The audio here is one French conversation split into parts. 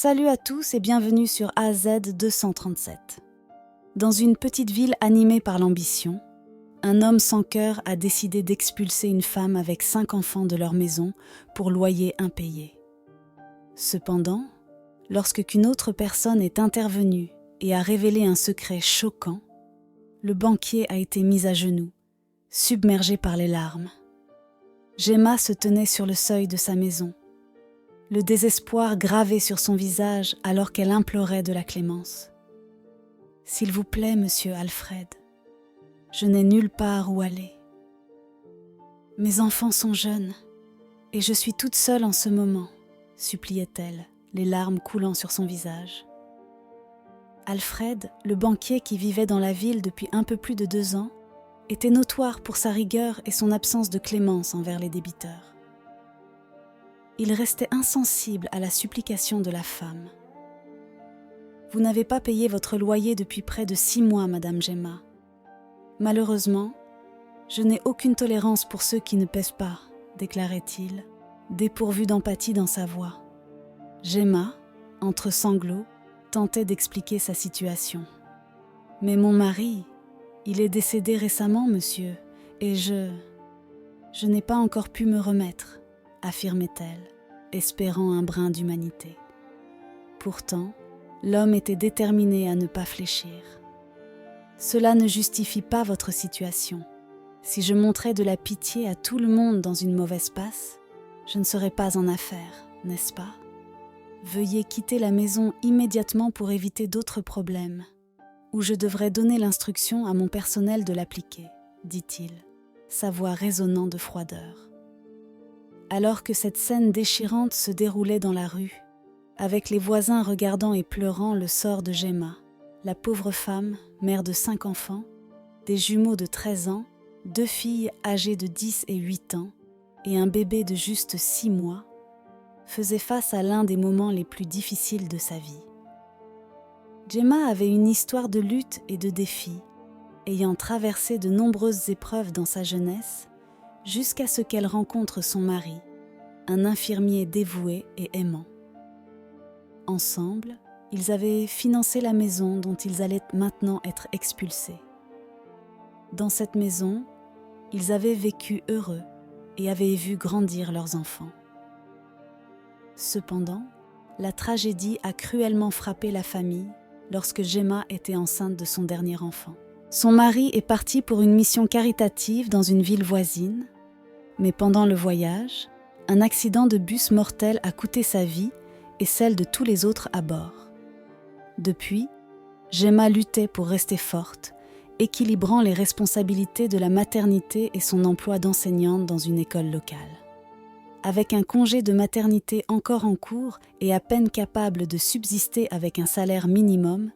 Salut à tous et bienvenue sur AZ 237. Dans une petite ville animée par l'ambition, un homme sans cœur a décidé d'expulser une femme avec 5 enfants de leur maison pour loyer impayé. Cependant, lorsqu'une autre personne est intervenue et a révélé un secret choquant, le banquier a été mis à genoux, submergé par les larmes. Gemma se tenait sur le seuil de sa maison, le désespoir gravé sur son visage alors qu'elle implorait de la clémence. « S'il vous plaît, monsieur Alfred, je n'ai nulle part où aller. Mes enfants sont jeunes et je suis toute seule en ce moment, » suppliait-elle, les larmes coulant sur son visage. Alfred, le banquier qui vivait dans la ville depuis un peu plus de 2 ans, était notoire pour sa rigueur et son absence de clémence envers les débiteurs. Il restait insensible à la supplication de la femme. « Vous n'avez pas payé votre loyer depuis près de 6 mois, Madame Gemma. Malheureusement, je n'ai aucune tolérance pour ceux qui ne paient pas, » déclarait-il, dépourvu d'empathie dans sa voix. Gemma, entre sanglots, tentait d'expliquer sa situation. « Mais mon mari, il est décédé récemment, monsieur, et je n'ai pas encore pu me remettre, » affirmait-elle, espérant un brin d'humanité. Pourtant, l'homme était déterminé à ne pas fléchir. « Cela ne justifie pas votre situation. Si je montrais de la pitié à tout le monde dans une mauvaise passe, je ne serais pas en affaire, n'est-ce pas? Veuillez quitter la maison immédiatement pour éviter d'autres problèmes, ou je devrais donner l'instruction à mon personnel de l'appliquer, » dit-il, sa voix résonnant de froideur. Alors que cette scène déchirante se déroulait dans la rue, avec les voisins regardant et pleurant le sort de Gemma, la pauvre femme, mère de 5 enfants, des jumeaux de 13 ans, 2 filles âgées de 10 et 8 ans et un bébé de juste 6 mois, faisait face à l'un des moments les plus difficiles de sa vie. Gemma avait une histoire de lutte et de défis, ayant traversé de nombreuses épreuves dans sa jeunesse, jusqu'à ce qu'elle rencontre son mari, un infirmier dévoué et aimant. Ensemble, ils avaient financé la maison dont ils allaient maintenant être expulsés. Dans cette maison, ils avaient vécu heureux et avaient vu grandir leurs enfants. Cependant, la tragédie a cruellement frappé la famille lorsque Gemma était enceinte de son dernier enfant. Son mari est parti pour une mission caritative dans une ville voisine, mais pendant le voyage, un accident de bus mortel a coûté sa vie et celle de tous les autres à bord. Depuis, Gemma luttait pour rester forte, équilibrant les responsabilités de la maternité et son emploi d'enseignante dans une école locale. Avec un congé de maternité encore en cours et à peine capable de subsister avec un salaire minimum,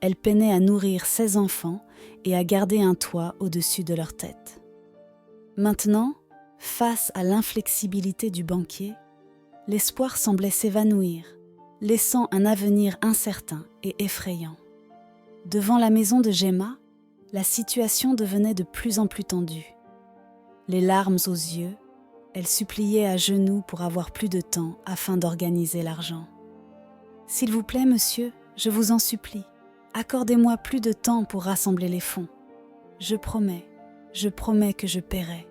elle peinait à nourrir 16 enfants et à garder un toit au-dessus de leur tête. Maintenant, face à l'inflexibilité du banquier, l'espoir semblait s'évanouir, laissant un avenir incertain et effrayant. Devant la maison de Gemma, la situation devenait de plus en plus tendue. Les larmes aux yeux, elle suppliait à genoux pour avoir plus de temps afin d'organiser l'argent. « S'il vous plaît, monsieur, je vous en supplie, accordez-moi plus de temps pour rassembler les fonds. Je promets que je paierai, »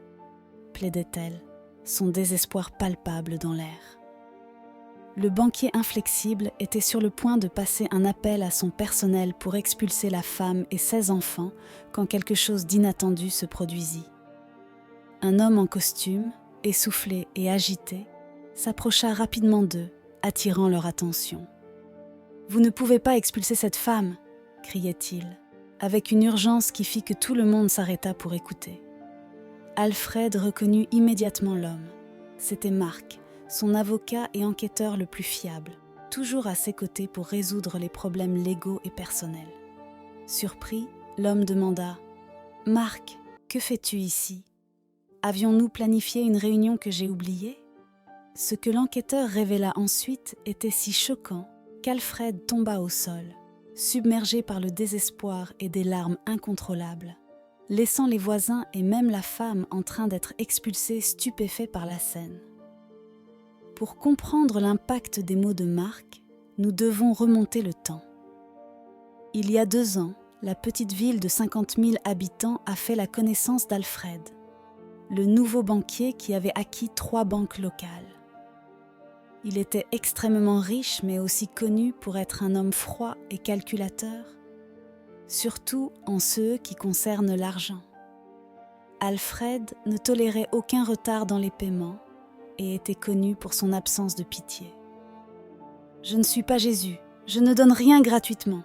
plaidait-elle, son désespoir palpable dans l'air. Le banquier inflexible était sur le point de passer un appel à son personnel pour expulser la femme et 16 enfants quand quelque chose d'inattendu se produisit. Un homme en costume, essoufflé et agité, s'approcha rapidement d'eux, attirant leur attention. « Vous ne pouvez pas expulser cette femme !» criait-il, avec une urgence qui fit que tout le monde s'arrêta pour écouter. Alfred reconnut immédiatement l'homme. C'était Marc, son avocat et enquêteur le plus fiable, toujours à ses côtés pour résoudre les problèmes légaux et personnels. Surpris, l'homme demanda « Marc, que fais-tu ici ? Avions-nous planifié une réunion que j'ai oubliée ?» Ce que l'enquêteur révéla ensuite était si choquant qu'Alfred tomba au sol, submergé par le désespoir et des larmes incontrôlables, laissant les voisins et même la femme en train d'être expulsés stupéfaits par la scène. Pour comprendre l'impact des mots de Marc, nous devons remonter le temps. Il y a 2 ans, la petite ville de 50 000 habitants a fait la connaissance d'Alfred, le nouveau banquier qui avait acquis 3 banques locales. Il était extrêmement riche, mais aussi connu pour être un homme froid et calculateur, surtout en ce qui concerne l'argent. Alfred ne tolérait aucun retard dans les paiements et était connu pour son absence de pitié. « Je ne suis pas Jésus, je ne donne rien gratuitement »,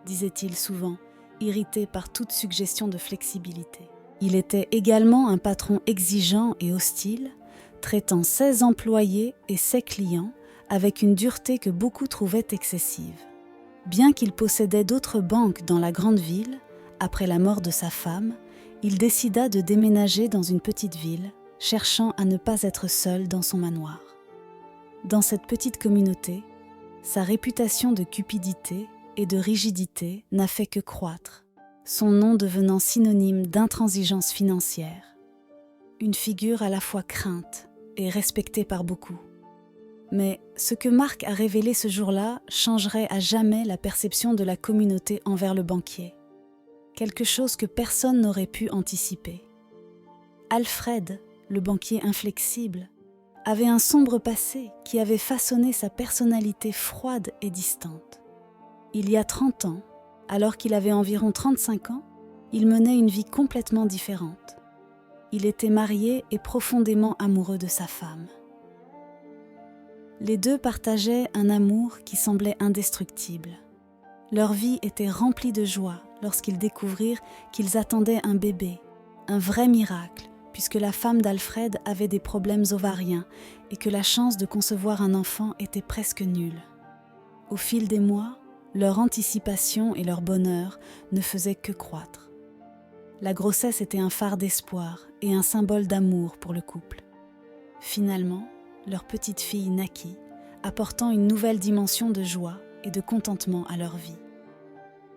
disait-il souvent, irrité par toute suggestion de flexibilité. Il était également un patron exigeant et hostile, traitant ses employés et ses clients avec une dureté que beaucoup trouvaient excessive. Bien qu'il possédait d'autres banques dans la grande ville, après la mort de sa femme, il décida de déménager dans une petite ville, cherchant à ne pas être seul dans son manoir. Dans cette petite communauté, sa réputation de cupidité et de rigidité n'a fait que croître, son nom devenant synonyme d'intransigeance financière. Une figure à la fois crainte et respectée par beaucoup. Mais ce que Marc a révélé ce jour-là changerait à jamais la perception de la communauté envers le banquier. Quelque chose que personne n'aurait pu anticiper. Alfred, le banquier inflexible, avait un sombre passé qui avait façonné sa personnalité froide et distante. Il y a 30 ans, alors qu'il avait environ 35 ans, il menait une vie complètement différente. Il était marié et profondément amoureux de sa femme. Les deux partageaient un amour qui semblait indestructible. Leur vie était remplie de joie lorsqu'ils découvrirent qu'ils attendaient un bébé, un vrai miracle, puisque la femme d'Alfred avait des problèmes ovariens et que la chance de concevoir un enfant était presque nulle. Au fil des mois, leur anticipation et leur bonheur ne faisaient que croître. La grossesse était un phare d'espoir et un symbole d'amour pour le couple. Finalement, leur petite fille naquit, apportant une nouvelle dimension de joie et de contentement à leur vie.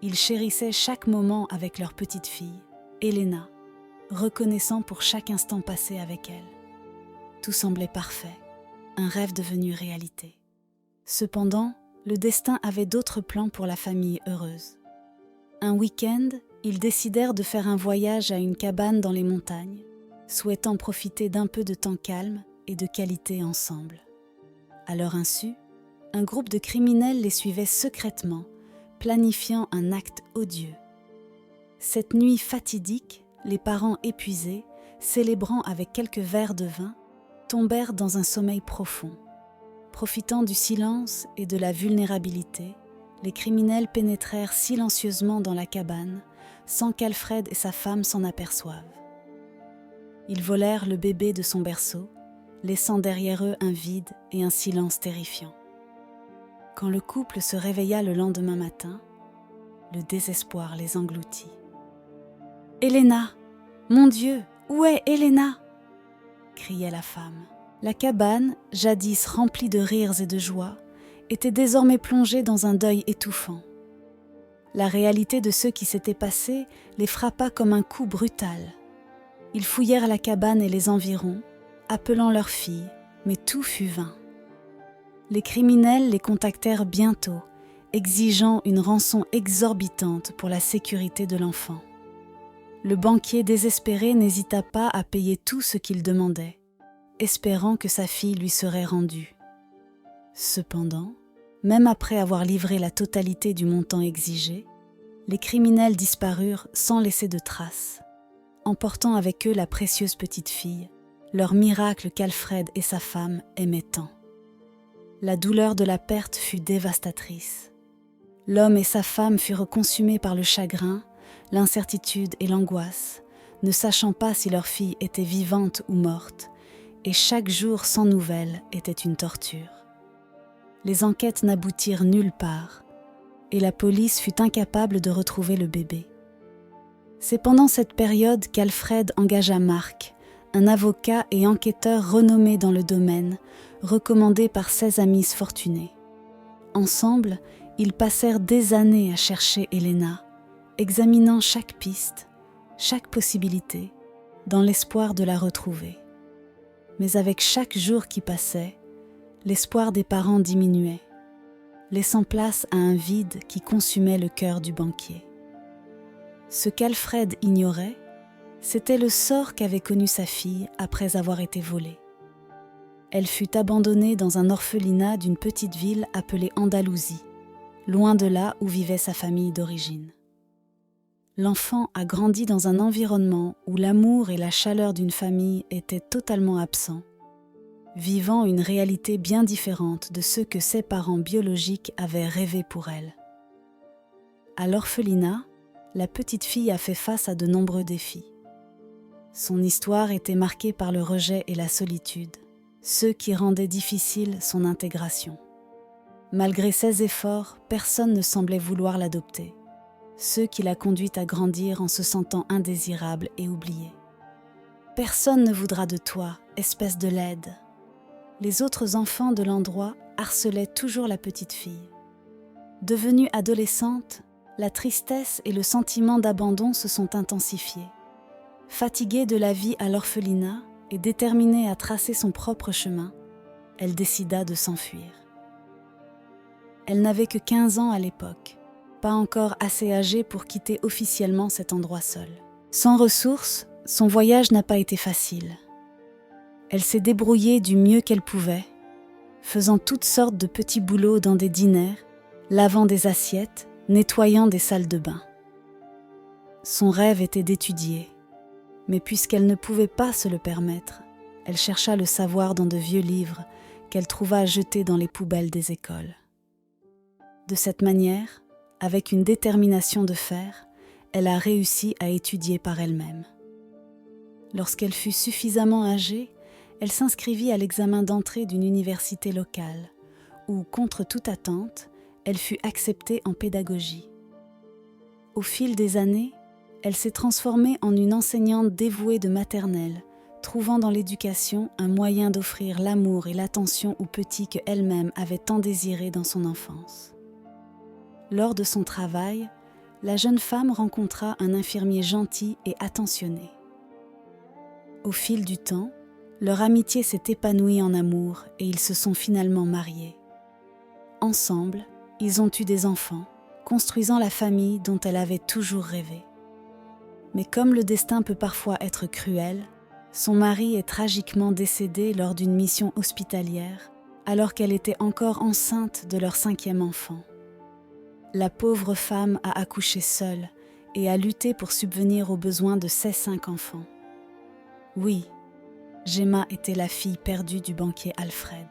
Ils chérissaient chaque moment avec leur petite fille, Elena, reconnaissant pour chaque instant passé avec elle. Tout semblait parfait, un rêve devenu réalité. Cependant, le destin avait d'autres plans pour la famille heureuse. Un week-end, ils décidèrent de faire un voyage à une cabane dans les montagnes, souhaitant profiter d'un peu de temps calme et de qualité ensemble. À leur insu, un groupe de criminels les suivait secrètement, planifiant un acte odieux. Cette nuit fatidique, les parents épuisés, célébrant avec quelques verres de vin, tombèrent dans un sommeil profond. Profitant du silence et de la vulnérabilité, les criminels pénétrèrent silencieusement dans la cabane, sans qu'Alfred et sa femme s'en aperçoivent. Ils volèrent le bébé de son berceau, laissant derrière eux un vide et un silence terrifiant. Quand le couple se réveilla le lendemain matin, le désespoir les engloutit. « Elena, mon Dieu, où est Elena ?» criait la femme. La cabane, jadis remplie de rires et de joie, était désormais plongée dans un deuil étouffant. La réalité de ce qui s'était passé les frappa comme un coup brutal. Ils fouillèrent la cabane et les environs, appelant leur fille, mais tout fut vain. Les criminels les contactèrent bientôt, exigeant une rançon exorbitante pour la sécurité de l'enfant. Le banquier désespéré n'hésita pas à payer tout ce qu'il demandait, espérant que sa fille lui serait rendue. Cependant, même après avoir livré la totalité du montant exigé, les criminels disparurent sans laisser de traces, emportant avec eux la précieuse petite fille, leur miracle qu'Alfred et sa femme aimaient tant. La douleur de la perte fut dévastatrice. L'homme et sa femme furent consumés par le chagrin, l'incertitude et l'angoisse, ne sachant pas si leur fille était vivante ou morte, et chaque jour sans nouvelles était une torture. Les enquêtes n'aboutirent nulle part, et la police fut incapable de retrouver le bébé. C'est pendant cette période qu'Alfred engagea Marc, un avocat et enquêteur renommé dans le domaine, recommandé par ses amis fortunés. Ensemble, ils passèrent des années à chercher Elena, examinant chaque piste, chaque possibilité, dans l'espoir de la retrouver. Mais avec chaque jour qui passait, l'espoir des parents diminuait. laissant place à un vide qui consumait le cœur du banquier. Ce qu'Alfred ignorait, c'était le sort qu'avait connu sa fille après avoir été volée. Elle fut abandonnée dans un orphelinat d'une petite ville appelée Andalousie, loin de là où vivait sa famille d'origine. L'enfant a grandi dans un environnement où l'amour et la chaleur d'une famille étaient totalement absents, vivant une réalité bien différente de ce que ses parents biologiques avaient rêvé pour elle. À l'orphelinat, la petite fille a fait face à de nombreux défis. Son histoire était marquée par le rejet et la solitude, ce qui rendait difficile son intégration. Malgré ses efforts, personne ne semblait vouloir l'adopter, ce qui l'a conduite à grandir en se sentant indésirable et oubliée. « Personne ne voudra de toi, espèce de laide !» Les autres enfants de l'endroit harcelaient toujours la petite fille. Devenue adolescente, la tristesse et le sentiment d'abandon se sont intensifiés. Fatiguée de la vie à l'orphelinat et déterminée à tracer son propre chemin, elle décida de s'enfuir. Elle n'avait que 15 ans à l'époque, pas encore assez âgée pour quitter officiellement cet endroit seul. Sans ressources, son voyage n'a pas été facile. Elle s'est débrouillée du mieux qu'elle pouvait, faisant toutes sortes de petits boulots dans des diners, lavant des assiettes, nettoyant des salles de bain. Son rêve était d'étudier, mais puisqu'elle ne pouvait pas se le permettre, elle chercha le savoir dans de vieux livres qu'elle trouva jetés dans les poubelles des écoles. De cette manière, avec une détermination de fer, elle a réussi à étudier par elle-même. Lorsqu'elle fut suffisamment âgée, elle s'inscrivit à l'examen d'entrée d'une université locale, où, contre toute attente, elle fut acceptée en pédagogie. Au fil des années, elle s'est transformée en une enseignante dévouée de maternelle, trouvant dans l'éducation un moyen d'offrir l'amour et l'attention aux petits qu'elle-même avait tant désirés dans son enfance. Lors de son travail, la jeune femme rencontra un infirmier gentil et attentionné. Au fil du temps, leur amitié s'est épanouie en amour et ils se sont finalement mariés. Ensemble, ils ont eu des enfants, construisant la famille dont elle avait toujours rêvé. Mais comme le destin peut parfois être cruel, son mari est tragiquement décédé lors d'une mission hospitalière, alors qu'elle était encore enceinte de leur 5e enfant. La pauvre femme a accouché seule et a lutté pour subvenir aux besoins de ses 5 enfants. Oui, Gemma était la fille perdue du banquier Alfred.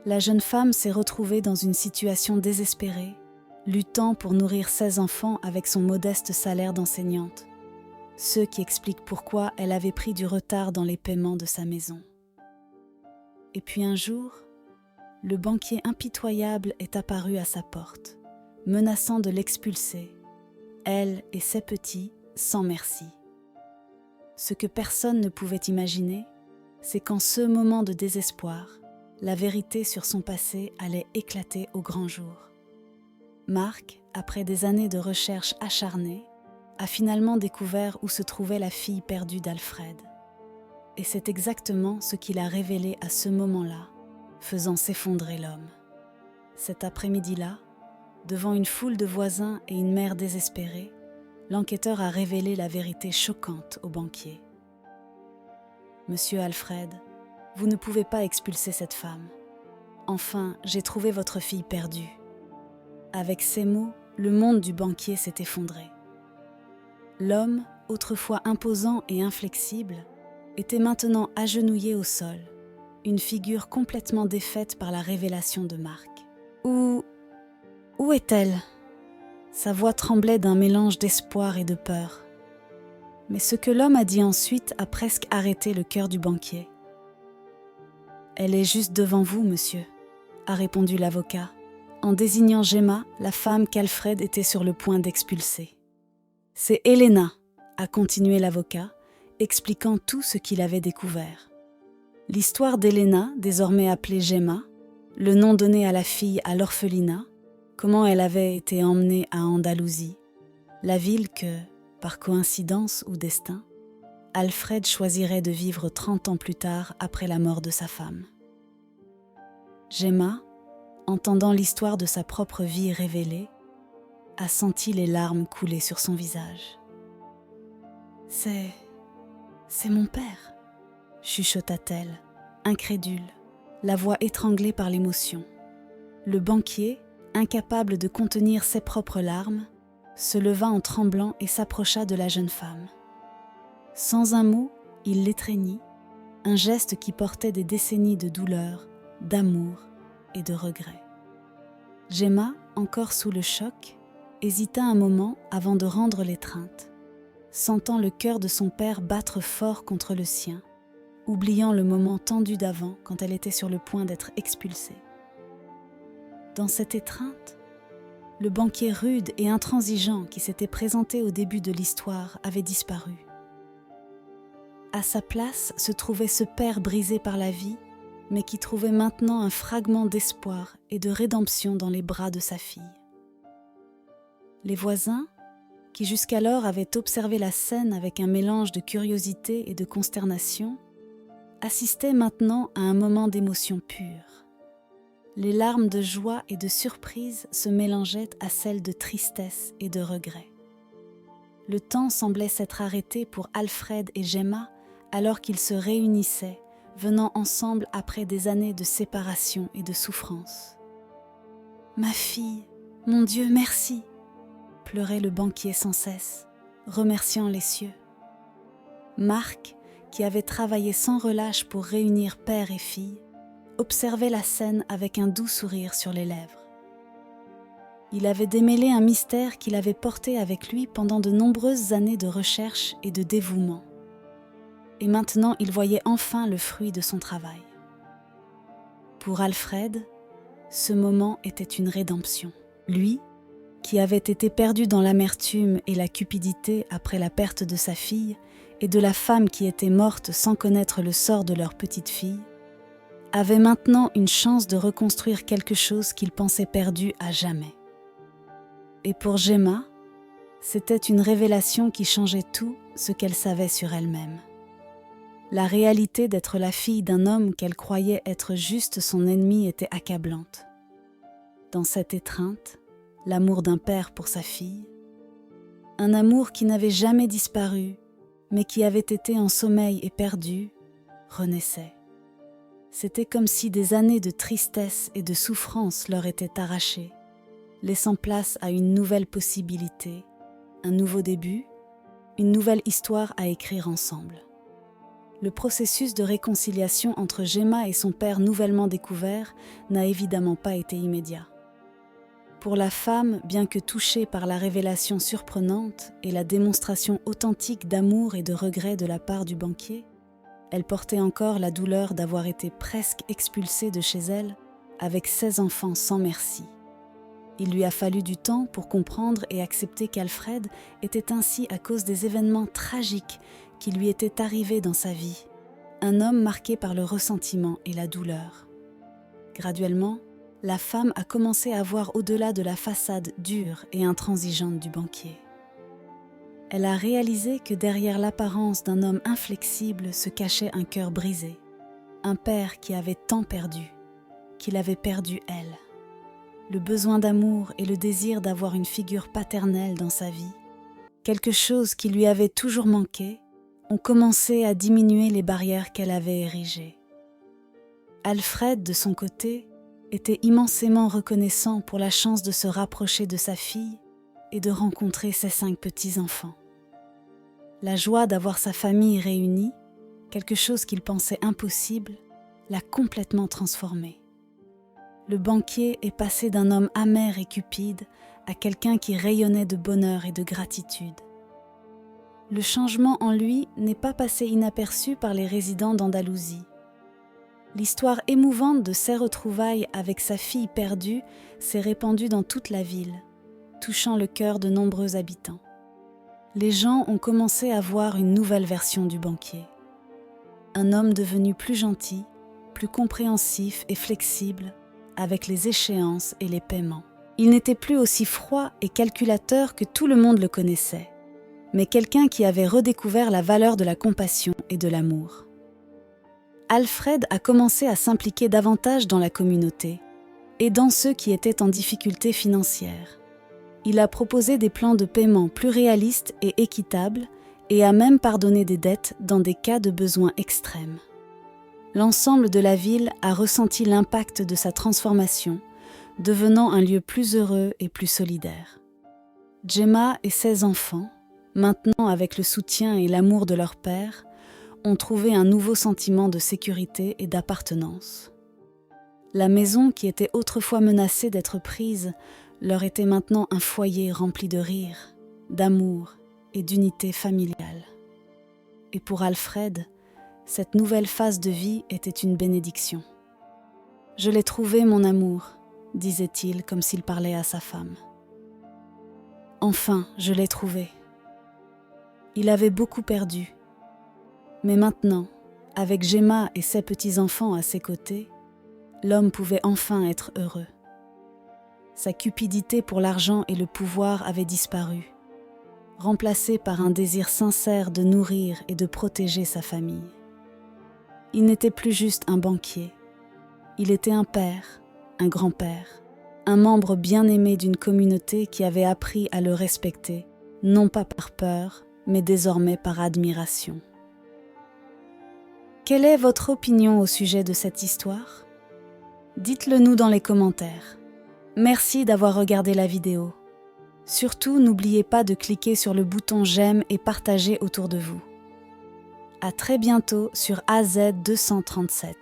La jeune femme s'est retrouvée dans une situation désespérée, luttant pour nourrir ses enfants avec son modeste salaire d'enseignante, ce qui explique pourquoi elle avait pris du retard dans les paiements de sa maison. Et puis un jour, le banquier impitoyable est apparu à sa porte, menaçant de l'expulser, elle et ses petits, sans merci. Ce que personne ne pouvait imaginer, c'est qu'en ce moment de désespoir, la vérité sur son passé allait éclater au grand jour. Marc, après des années de recherche acharnées, a finalement découvert où se trouvait la fille perdue d'Alfred. Et c'est exactement ce qu'il a révélé à ce moment-là, faisant s'effondrer l'homme. Cet après-midi-là, devant une foule de voisins et une mère désespérée, l'enquêteur a révélé la vérité choquante au banquier. « Monsieur Alfred, vous ne pouvez pas expulser cette femme. Enfin, j'ai trouvé votre fille perdue. » Avec ces mots, le monde du banquier s'est effondré. L'homme, autrefois imposant et inflexible, était maintenant agenouillé au sol, une figure complètement défaite par la révélation de Marc. « Où est-elle » Sa voix tremblait d'un mélange d'espoir et de peur. Mais ce que l'homme a dit ensuite a presque arrêté le cœur du banquier. « Elle est juste devant vous, monsieur », a répondu l'avocat, en désignant Gemma, la femme qu'Alfred était sur le point d'expulser. « C'est Helena », a continué l'avocat, expliquant tout ce qu'il avait découvert. L'histoire d'Helena, désormais appelée Gemma, le nom donné à la fille à l'orphelinat, comment elle avait été emmenée à Andalousie, la ville que, par coïncidence ou destin, Alfred choisirait de vivre 30 ans plus tard après la mort de sa femme. Gemma, entendant l'histoire de sa propre vie révélée, a senti les larmes couler sur son visage. « C'est mon père », chuchota-t-elle, incrédule, la voix étranglée par l'émotion. Le banquier, incapable de contenir ses propres larmes, se leva en tremblant et s'approcha de la jeune femme. Sans un mot, il l'étreignit, un geste qui portait des décennies de douleur, d'amour et de regret. Gemma, encore sous le choc, hésita un moment avant de rendre l'étreinte, sentant le cœur de son père battre fort contre le sien, oubliant le moment tendu d'avant quand elle était sur le point d'être expulsée. Dans cette étreinte, le banquier rude et intransigeant qui s'était présenté au début de l'histoire avait disparu. À sa place se trouvait ce père brisé par la vie, mais qui trouvait maintenant un fragment d'espoir et de rédemption dans les bras de sa fille. Les voisins, qui jusqu'alors avaient observé la scène avec un mélange de curiosité et de consternation, assistaient maintenant à un moment d'émotion pure. Les larmes de joie et de surprise se mélangeaient à celles de tristesse et de regret. Le temps semblait s'être arrêté pour Alfred et Gemma alors qu'ils se réunissaient, venant ensemble après des années de séparation et de souffrance. « Ma fille, mon Dieu, merci !» pleurait le banquier sans cesse, remerciant les cieux. Marc, qui avait travaillé sans relâche pour réunir père et fille, observait la scène avec un doux sourire sur les lèvres. Il avait démêlé un mystère qu'il avait porté avec lui pendant de nombreuses années de recherche et de dévouement. Et maintenant, il voyait enfin le fruit de son travail. Pour Alfred, ce moment était une rédemption. Lui, qui avait été perdu dans l'amertume et la cupidité après la perte de sa fille et de la femme qui était morte sans connaître le sort de leur petite fille, avait maintenant une chance de reconstruire quelque chose qu'il pensait perdu à jamais. Et pour Gemma, c'était une révélation qui changeait tout ce qu'elle savait sur elle-même. La réalité d'être la fille d'un homme qu'elle croyait être juste son ennemi était accablante. Dans cette étreinte, l'amour d'un père pour sa fille, un amour qui n'avait jamais disparu, mais qui avait été en sommeil et perdu, renaissait. C'était comme si des années de tristesse et de souffrance leur étaient arrachées, laissant place à une nouvelle possibilité, un nouveau début, une nouvelle histoire à écrire ensemble. Le processus de réconciliation entre Gemma et son père nouvellement découvert n'a évidemment pas été immédiat. Pour la femme, bien que touchée par la révélation surprenante et la démonstration authentique d'amour et de regret de la part du banquier, elle portait encore la douleur d'avoir été presque expulsée de chez elle avec 16 enfants sans merci. Il lui a fallu du temps pour comprendre et accepter qu'Alfred était ainsi à cause des événements tragiques qui lui étaient arrivés dans sa vie, un homme marqué par le ressentiment et la douleur. Graduellement, la femme a commencé à voir au-delà de la façade dure et intransigeante du banquier. Elle a réalisé que derrière l'apparence d'un homme inflexible se cachait un cœur brisé, un père qui avait tant perdu, qu'il avait perdu elle. Le besoin d'amour et le désir d'avoir une figure paternelle dans sa vie, quelque chose qui lui avait toujours manqué, ont commencé à diminuer les barrières qu'elle avait érigées. Alfred, de son côté, était immensément reconnaissant pour la chance de se rapprocher de sa fille et de rencontrer ses 5 petits-enfants. La joie d'avoir sa famille réunie, quelque chose qu'il pensait impossible, l'a complètement transformé. Le banquier est passé d'un homme amer et cupide à quelqu'un qui rayonnait de bonheur et de gratitude. Le changement en lui n'est pas passé inaperçu par les résidents d'Andalousie. L'histoire émouvante de ses retrouvailles avec sa fille perdue s'est répandue dans toute la ville, touchant le cœur de nombreux habitants. Les gens ont commencé à voir une nouvelle version du banquier. Un homme devenu plus gentil, plus compréhensif et flexible, avec les échéances et les paiements. Il n'était plus aussi froid et calculateur que tout le monde le connaissait, mais quelqu'un qui avait redécouvert la valeur de la compassion et de l'amour. Alfred a commencé à s'impliquer davantage dans la communauté, aidant ceux qui étaient en difficulté financière. Il a proposé des plans de paiement plus réalistes et équitables et a même pardonné des dettes dans des cas de besoin extrêmes. L'ensemble de la ville a ressenti l'impact de sa transformation, devenant un lieu plus heureux et plus solidaire. Gemma et ses enfants, maintenant avec le soutien et l'amour de leur père, ont trouvé un nouveau sentiment de sécurité et d'appartenance. La maison qui était autrefois menacée d'être prise leur était maintenant un foyer rempli de rire, d'amour et d'unité familiale. Et pour Alfred, cette nouvelle phase de vie était une bénédiction. « Je l'ai trouvé, mon amour », disait-il comme s'il parlait à sa femme. « Enfin, je l'ai trouvé. » Il avait beaucoup perdu. Mais maintenant, avec Gemma et ses petits-enfants à ses côtés, l'homme pouvait enfin être heureux. Sa cupidité pour l'argent et le pouvoir avait disparu, remplacée par un désir sincère de nourrir et de protéger sa famille. Il n'était plus juste un banquier. Il était un père, un grand-père, un membre bien-aimé d'une communauté qui avait appris à le respecter, non pas par peur, mais désormais par admiration. Quelle est votre opinion au sujet de cette histoire ? Dites-le nous dans les commentaires. Merci d'avoir regardé la vidéo. Surtout, n'oubliez pas de cliquer sur le bouton j'aime et partager autour de vous. À très bientôt sur AZ237.